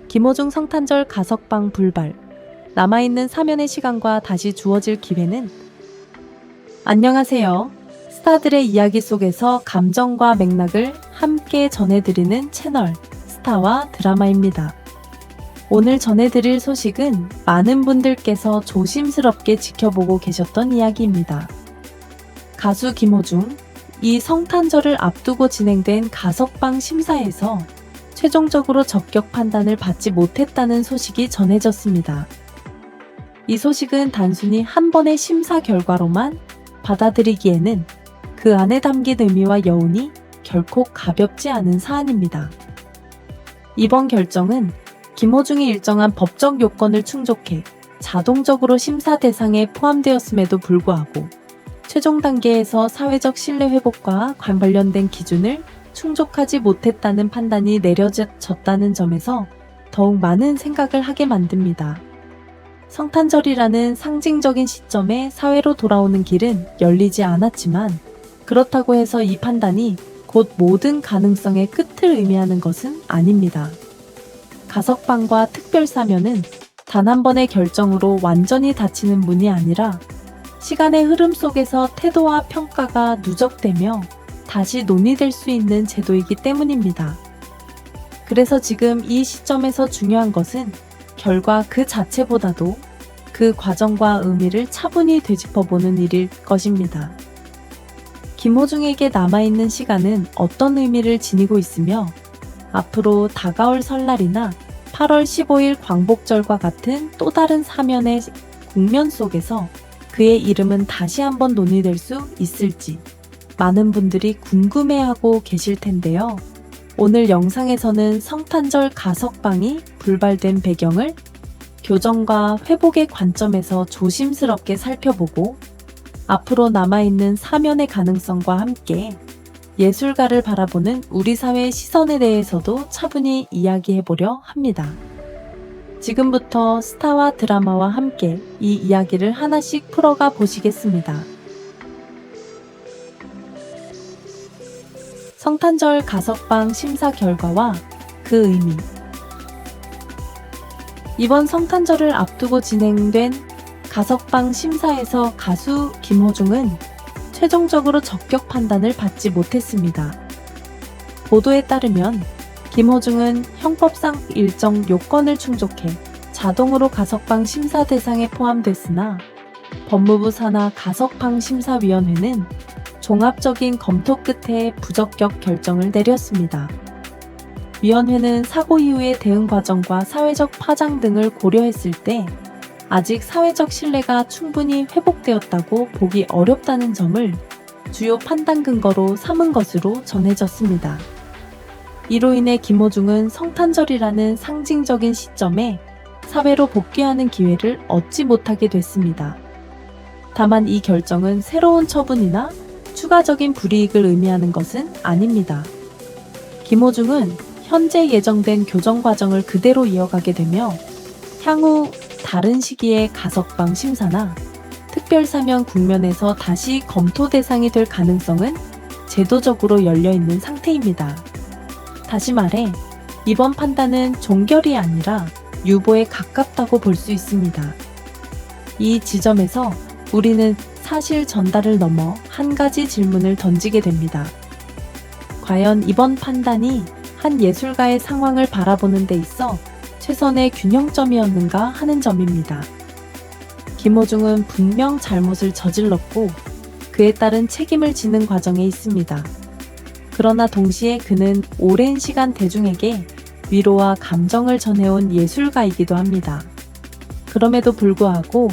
김호중 성탄절 가석방 불발. 남아있는 사면의 시간과 다시 주어질 기회는? 안녕하세요. 스타들의 이야기 속에서 감정과 맥락을 함께 전해드리는 채널 스타와 드라마입니다. 오늘 전해드릴 소식은 많은 분들께서 조심스럽게 지켜보고 계셨던 이야기입니다. 가수 김호중, 이 성탄절을 앞두고 진행된 가석방 심사에서 최종적으로 적격 판단을 받지 못했다는 소식이 전해졌습니다. 이 소식은 단순히 한 번의 심사 결과로만 받아들이기에는 그 안에 담긴 의미와 여운이 결코 가볍지 않은 사안입니다. 이번 결정은 김호중이 일정한 법적 요건을 충족해 자동적으로 심사 대상에 포함되었음에도 불구하고 최종 단계에서 사회적 신뢰 회복과 관련된 기준을 충족하지 못했다는 판단이 내려졌다는 점에서 더욱 많은 생각을 하게 만듭니다. 성탄절이라는 상징적인 시점에 사회로 돌아오는 길은 열리지 않았지만 그렇다고 해서 이 판단이 곧 모든 가능성의 끝을 의미하는 것은 아닙니다. 가석방과 특별사면은 단 한 번의 결정으로 완전히 닫히는 문이 아니라 시간의 흐름 속에서 태도와 평가가 누적되며 다시 논의될 수 있는 제도이기 때문입니다. 그래서 지금 이 시점에서 중요한 것은 결과 그 자체보다도 그 과정과 의미를 차분히 되짚어보는 일일 것입니다. 김호중에게 남아있는 시간은 어떤 의미를 지니고 있으며 앞으로 다가올 설날이나 8월 15일 광복절과 같은 또 다른 사면의 국면 속에서 그의 이름은 다시 한번 논의될 수 있을지 많은 분들이 궁금해하고 계실 텐데요. 오늘 영상에서는 성탄절 가석방이 불발된 배경을 교정과 회복의 관점에서 조심스럽게 살펴보고 앞으로 남아있는 사면의 가능성과 함께 예술가를 바라보는 우리 사회의 시선에 대해서도 차분히 이야기해보려 합니다. 지금부터 스타와 드라마와 함께 이 이야기를 하나씩 풀어가 보시겠습니다. 성탄절 가석방 심사 결과와 그 의미. 이번 성탄절을 앞두고 진행된 가석방 심사에서 가수 김호중은 최종적으로 적격 판단을 받지 못했습니다. 보도에 따르면 김호중은 형법상 일정 요건을 충족해 자동으로 가석방 심사 대상에 포함됐으나 법무부 산하 가석방 심사위원회는 종합적인 검토 끝에 부적격 결정을 내렸습니다. 위원회는 사고 이후의 대응 과정과 사회적 파장 등을 고려했을 때 아직 사회적 신뢰가 충분히 회복되었다고 보기 어렵다는 점을 주요 판단 근거로 삼은 것으로 전해졌습니다. 이로 인해 김호중은 성탄절이라는 상징적인 시점에 사회로 복귀하는 기회를 얻지 못하게 됐습니다. 다만 이 결정은 새로운 처분이나 추가적인 불이익을 의미하는 것은 아닙니다. 김호중은 현재 예정된 교정 과정을 그대로 이어가게 되며 향후 다른 시기의 가석방 심사나 특별사면 국면에서 다시 검토 대상이 될 가능성은 제도적으로 열려있는 상태입니다. 다시 말해 이번 판단은 종결이 아니라 유보에 가깝다고 볼 수 있습니다. 이 지점에서 우리는 사실 전달을 넘어 한 가지 질문을 던지게 됩니다. 과연 이번 판단이 한 예술가의 상황을 바라보는 데 있어 최선의 균형점이었는가 하는 점입니다. 김호중은 분명 잘못을 저질렀고 그에 따른 책임을 지는 과정에 있습니다. 그러나 동시에 그는 오랜 시간 대중에게 위로와 감정을 전해온 예술가이기도 합니다. 그럼에도 불구하고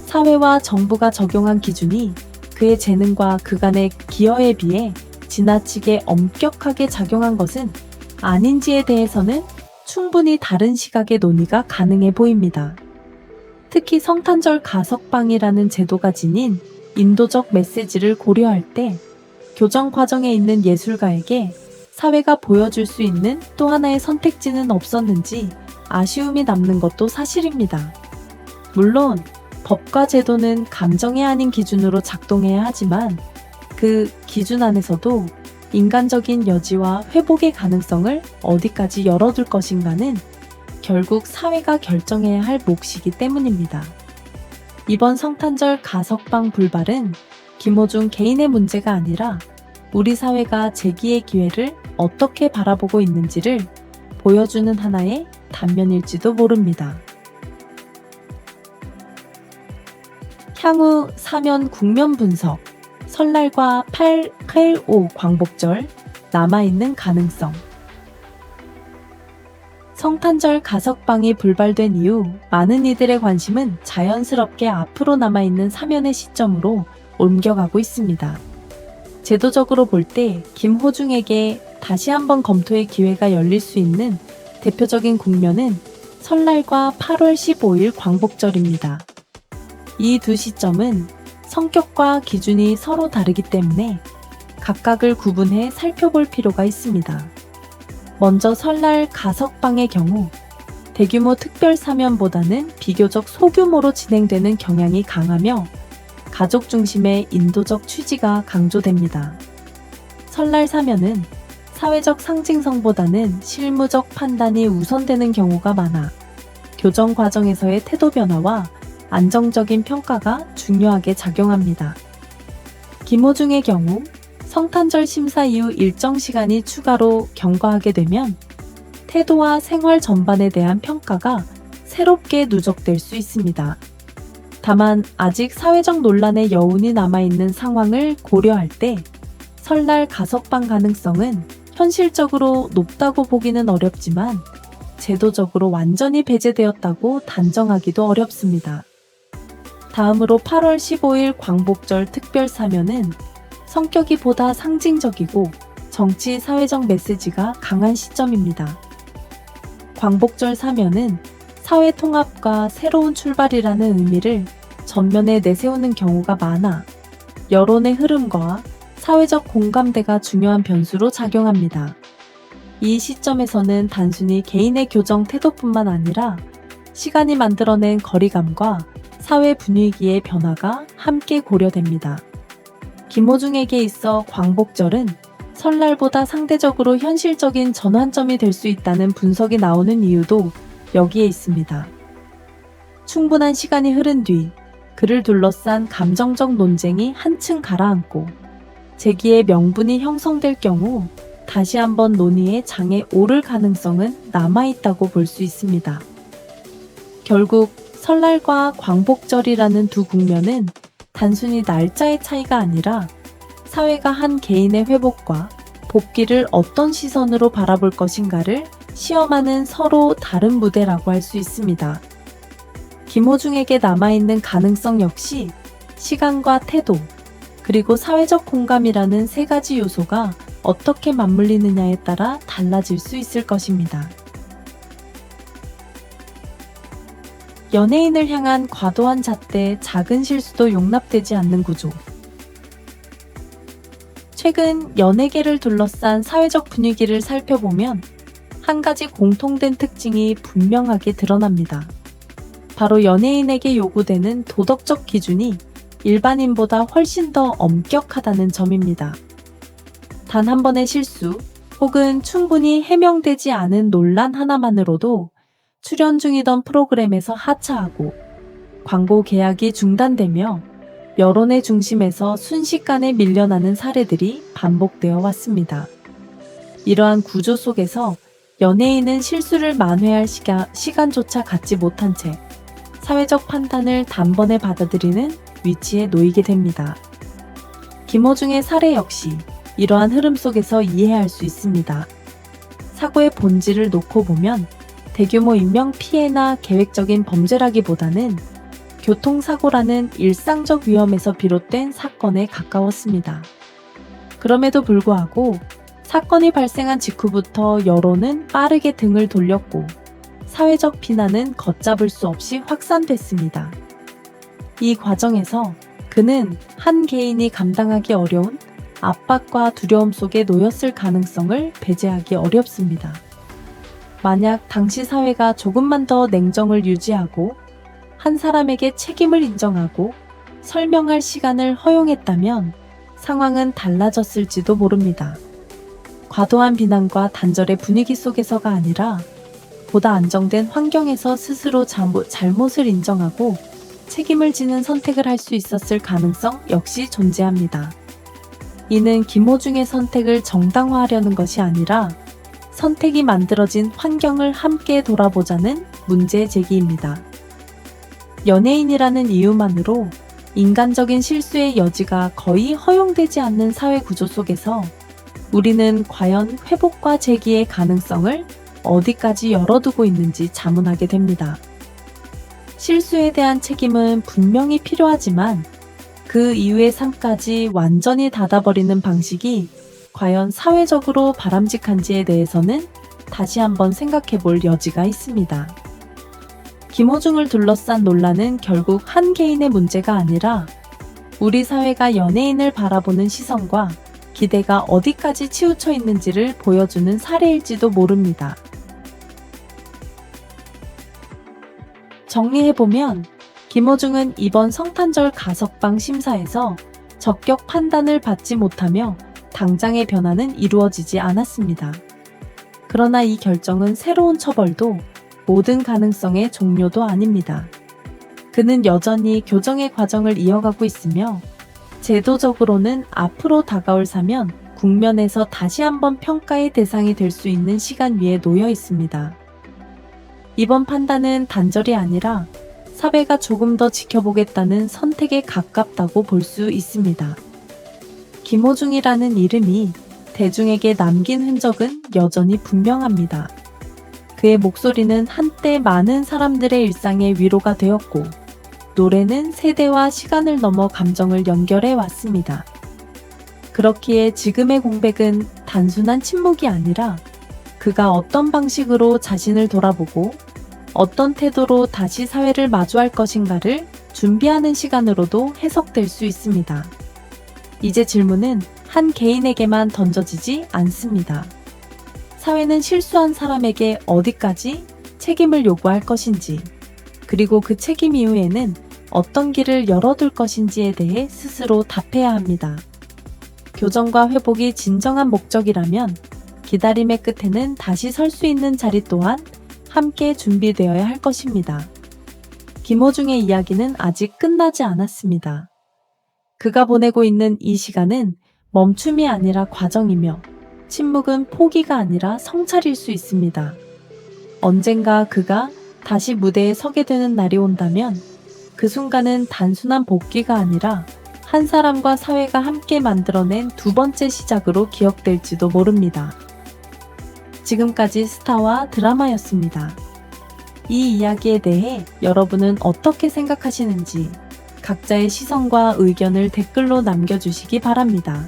사회와 정부가 적용한 기준이 그의 재능과 그간의 기여에 비해 지나치게 엄격하게 작용한 것은 아닌지에 대해서는 충분히 다른 시각의 논의가 가능해 보입니다. 특히 성탄절 가석방이라는 제도가 지닌 인도적 메시지를 고려할 때 교정 과정에 있는 예술가에게 사회가 보여줄 수 있는 또 하나의 선택지는 없었는지 아쉬움이 남는 것도 사실입니다. 물론 법과 제도는 감정이 아닌 기준으로 작동해야 하지만 그 기준 안에서도 인간적인 여지와 회복의 가능성을 어디까지 열어둘 것인가는 결국 사회가 결정해야 할 몫이기 때문입니다. 이번 성탄절 가석방 불발은 김호중 개인의 문제가 아니라 우리 사회가 재기의 기회를 어떻게 바라보고 있는지를 보여주는 하나의 단면일지도 모릅니다. 향후 사면 국면 분석, 설날과 8.5 광복절 남아있는 가능성. 성탄절 가석방이 불발된 이후 많은 이들의 관심은 자연스럽게 앞으로 남아있는 사면의 시점으로 옮겨가고 있습니다. 제도적으로 볼 때 김호중에게 다시 한번 검토의 기회가 열릴 수 있는 대표적인 국면은 설날과 8월 15일 광복절입니다. 이 두 시점은 성격과 기준이 서로 다르기 때문에 각각을 구분해 살펴볼 필요가 있습니다. 먼저 설날 가석방의 경우 대규모 특별 사면보다는 비교적 소규모로 진행되는 경향이 강하며 가족 중심의 인도적 취지가 강조됩니다. 설날 사면은 사회적 상징성보다는 실무적 판단이 우선되는 경우가 많아 교정 과정에서의 태도 변화와 안정적인 평가가 중요하게 작용합니다. 김호중의 경우 성탄절 심사 이후 일정 시간이 추가로 경과하게 되면 태도와 생활 전반에 대한 평가가 새롭게 누적될 수 있습니다. 다만 아직 사회적 논란의 여운이 남아있는 상황을 고려할 때 설날 가석방 가능성은 현실적으로 높다고 보기는 어렵지만 제도적으로 완전히 배제되었다고 단정하기도 어렵습니다. 다음으로 8월 15일 광복절 특별 사면은 성격이 보다 상징적이고 정치 사회적 메시지가 강한 시점입니다. 광복절 사면은 사회 통합과 새로운 출발이라는 의미를 전면에 내세우는 경우가 많아 여론의 흐름과 사회적 공감대가 중요한 변수로 작용합니다. 이 시점에서는 단순히 개인의 교정 태도뿐만 아니라 시간이 만들어낸 거리감과 사회 분위기의 변화가 함께 고려됩니다. 김호중에게 있어 광복절은 설날보다 상대적으로 현실적인 전환점이 될 수 있다는 분석이 나오는 이유도 여기에 있습니다. 충분한 시간이 흐른 뒤 그를 둘러싼 감정적 논쟁이 한층 가라앉고 재기의 명분이 형성될 경우 다시 한번 논의의 장에 오를 가능성은 남아있다고 볼 수 있습니다. 결국 설날과 광복절이라는 두 국면은 단순히 날짜의 차이가 아니라 사회가 한 개인의 회복과 복귀를 어떤 시선으로 바라볼 것인가를 시험하는 서로 다른 무대라고 할 수 있습니다. 김호중에게 남아있는 가능성 역시 시간과 태도, 그리고 사회적 공감이라는 세 가지 요소가 어떻게 맞물리느냐에 따라 달라질 수 있을 것입니다. 연예인을 향한 과도한 잣대, 작은 실수도 용납되지 않는 구조. 최근 연예계를 둘러싼 사회적 분위기를 살펴보면 한 가지 공통된 특징이 분명하게 드러납니다. 바로 연예인에게 요구되는 도덕적 기준이 일반인보다 훨씬 더 엄격하다는 점입니다. 단 한 번의 실수 혹은 충분히 해명되지 않은 논란 하나만으로도 출연 중이던 프로그램에서 하차하고 광고 계약이 중단되며 여론의 중심에서 순식간에 밀려나는 사례들이 반복되어 왔습니다. 이러한 구조 속에서 연예인은 실수를 만회할 시간조차 갖지 못한 채 사회적 판단을 단번에 받아들이는 위치에 놓이게 됩니다. 김호중의 사례 역시 이러한 흐름 속에서 이해할 수 있습니다. 사고의 본질을 놓고 보면 대규모 인명 피해나 계획적인 범죄라기보다는 교통사고라는 일상적 위험에서 비롯된 사건에 가까웠습니다. 그럼에도 불구하고 사건이 발생한 직후부터 여론은 빠르게 등을 돌렸고 사회적 비난은 걷잡을 수 없이 확산됐습니다. 이 과정에서 그는 한 개인이 감당하기 어려운 압박과 두려움 속에 놓였을 가능성을 배제하기 어렵습니다. 만약 당시 사회가 조금만 더 냉정을 유지하고 한 사람에게 책임을 인정하고 설명할 시간을 허용했다면 상황은 달라졌을지도 모릅니다. 과도한 비난과 단절의 분위기 속에서가 아니라 보다 안정된 환경에서 스스로 잘못을 인정하고 책임을 지는 선택을 할 수 있었을 가능성 역시 존재합니다. 이는 김호중의 선택을 정당화하려는 것이 아니라 선택이 만들어진 환경을 함께 돌아보자는 문제 제기입니다. 연예인이라는 이유만으로 인간적인 실수의 여지가 거의 허용되지 않는 사회 구조 속에서 우리는 과연 회복과 재기의 가능성을 어디까지 열어두고 있는지 자문하게 됩니다. 실수에 대한 책임은 분명히 필요하지만 그 이후의 삶까지 완전히 닫아버리는 방식이 과연 사회적으로 바람직한지에 대해서는 다시 한번 생각해 볼 여지가 있습니다. 김호중을 둘러싼 논란은 결국 한 개인의 문제가 아니라 우리 사회가 연예인을 바라보는 시선과 기대가 어디까지 치우쳐 있는지를 보여주는 사례일지도 모릅니다. 정리해보면 김호중은 이번 성탄절 가석방 심사에서 적격 판단을 받지 못하며 당장의 변화는 이루어지지 않았습니다. 그러나 이 결정은 새로운 처벌도 모든 가능성의 종료도 아닙니다. 그는 여전히 교정의 과정을 이어가고 있으며 제도적으로는 앞으로 다가올 사면 국면에서 다시 한번 평가의 대상이 될 수 있는 시간 위에 놓여 있습니다. 이번 판단은 단절이 아니라 사회가 조금 더 지켜보겠다는 선택에 가깝다고 볼 수 있습니다. 김호중이라는 이름이 대중에게 남긴 흔적은 여전히 분명합니다. 그의 목소리는 한때 많은 사람들의 일상의 위로가 되었고, 노래는 세대와 시간을 넘어 감정을 연결해 왔습니다. 그렇기에 지금의 공백은 단순한 침묵이 아니라 그가 어떤 방식으로 자신을 돌아보고 어떤 태도로 다시 사회를 마주할 것인가를 준비하는 시간으로도 해석될 수 있습니다. 이제 질문은 한 개인에게만 던져지지 않습니다. 사회는 실수한 사람에게 어디까지 책임을 요구할 것인지, 그리고 그 책임 이후에는 어떤 길을 열어둘 것인지에 대해 스스로 답해야 합니다. 교정과 회복이 진정한 목적이라면 기다림의 끝에는 다시 설 수 있는 자리 또한 함께 준비되어야 할 것입니다. 김호중의 이야기는 아직 끝나지 않았습니다. 그가 보내고 있는 이 시간은 멈춤이 아니라 과정이며 침묵은 포기가 아니라 성찰일 수 있습니다. 언젠가 그가 다시 무대에 서게 되는 날이 온다면 그 순간은 단순한 복귀가 아니라 한 사람과 사회가 함께 만들어낸 두 번째 시작으로 기억될지도 모릅니다. 지금까지 스타와 드라마였습니다. 이 이야기에 대해 여러분은 어떻게 생각하시는지 각자의 시선과 의견을 댓글로 남겨주시기 바랍니다.